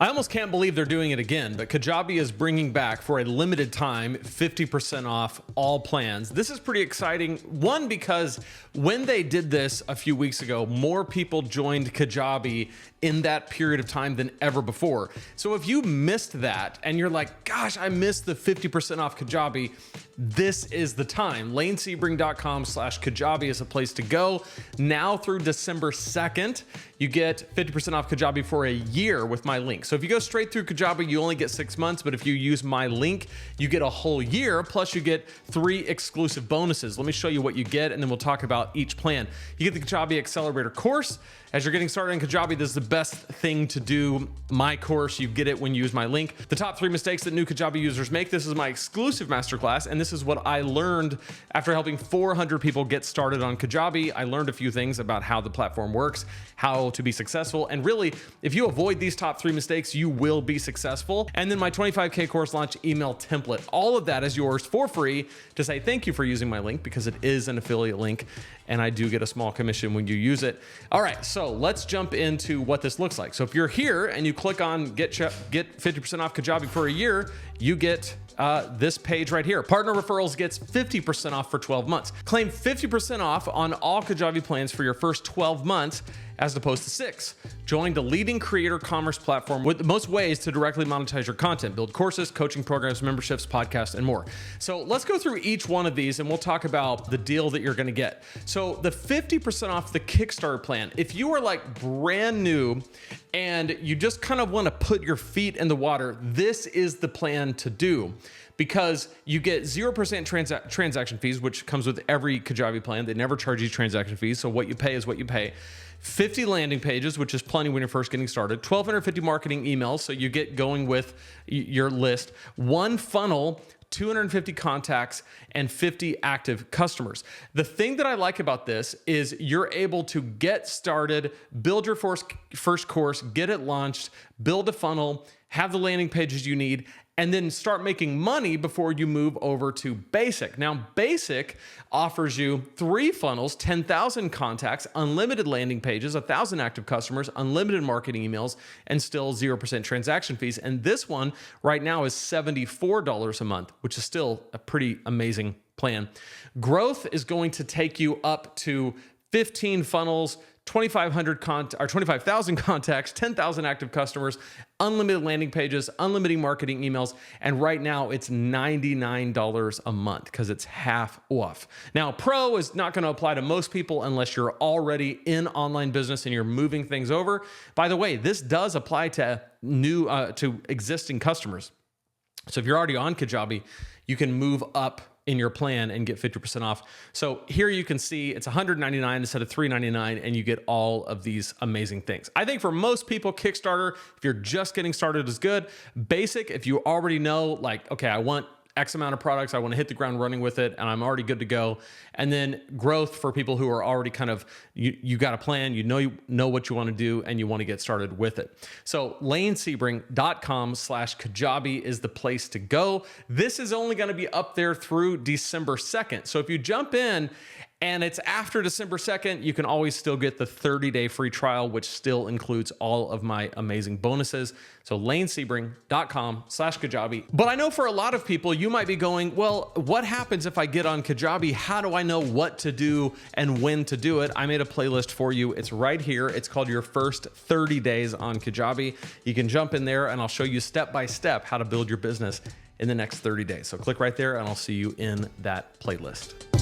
I almost can't believe they're doing it again, but Kajabi is bringing back for a limited time 50% off all plans. This is pretty exciting. One, because when they did this a few weeks ago, more people joined Kajabi in that period of time than ever before. So if you missed that and you're like, gosh, I missed the 50% off Kajabi, this is the time. lanesebring.com/Kajabi is a place to go. Now through December 2nd, you get 50% off Kajabi for a year with my link. So if you go straight through Kajabi, you only get 6 months, but if you use my link, you get a whole year, plus you get 3 exclusive bonuses. Let me show you what you get, and then we'll talk about each plan. You get the Kajabi Accelerator course. As you're getting started on Kajabi, this is the best thing to do. My course, you get it when you use my link. The top 3 mistakes that new Kajabi users make. This is my exclusive masterclass, and this is what I learned after helping 400 people get started on Kajabi. I learned a few things about how the platform works, how to be successful, and really, if you avoid these top 3 mistakes, you will be successful. And then my 25K course launch email template. All of that is yours for free to say thank you for using my link, because it is an affiliate link, and I do get a small commission when you use it. All right, so let's jump into what this looks like. So if you're here and you click on get 50% off Kajabi for a year, you get this page right here. Partner Referrals gets 50% off for 12 months. Claim 50% off on all Kajabi plans for your first 12 months as opposed to 6. Join the leading creator commerce platform with the most ways to directly monetize your content, build courses, coaching programs, memberships, podcasts, and more. So let's go through each one of these and we'll talk about the deal that you're going to get. So the 50% off the Kickstarter plan, if you are like brand new and you just kind of want to put your feet in the water, this is the plan to do. Because you get 0% transaction fees, which comes with every Kajabi plan. They never charge you transaction fees, so what you pay is what you pay. 50 landing pages, which is plenty when you're first getting started. 1,250 marketing emails, so you get going with your list. 1 funnel, 250 contacts, and 50 active customers. The thing that I like about this is you're able to get started, build your first course, get it launched, build a funnel, have the landing pages you need, and then start making money before you move over to Basic. Now, Basic offers you 3 funnels, 10,000 contacts, unlimited landing pages, 1,000 active customers, unlimited marketing emails, and still 0% transaction fees. And this one right now is $74 a month, which is still a pretty amazing plan. Growth is going to take you up to 15 funnels, 25,000 contacts, 10,000 active customers, unlimited landing pages, unlimited marketing emails, and right now it's $99 a month because it's half off. Now, Pro is not going to apply to most people unless you're already in online business and you're moving things over. By the way, this does apply to to existing customers. So if you're already on Kajabi, you can move up in your plan and get 50% off. So here you can see it's $199 instead of $399, and you get all of these amazing things. I think for most people, Kickstarter, if you're just getting started, is good. Basic, if you already know, like, okay, I want X amount of products, I want to hit the ground running with it, and I'm already good to go. And then growth for people who are already kind of, you got a plan, you know what you want to do, and you want to get started with it. So lanesebring.com/Kajabi is the place to go. This is only going to be up there through December 2nd. So if you jump in and it's after December 2nd, you can always still get the 30-day free trial, which still includes all of my amazing bonuses. So lanesebring.com/Kajabi. But I know for a lot of people, you might be going, well, what happens if I get on Kajabi? How do I know what to do and when to do it? I made a playlist for you. It's right here. It's called Your First 30 Days on Kajabi. You can jump in there and I'll show you step-by-step how to build your business in the next 30 days. So click right there and I'll see you in that playlist.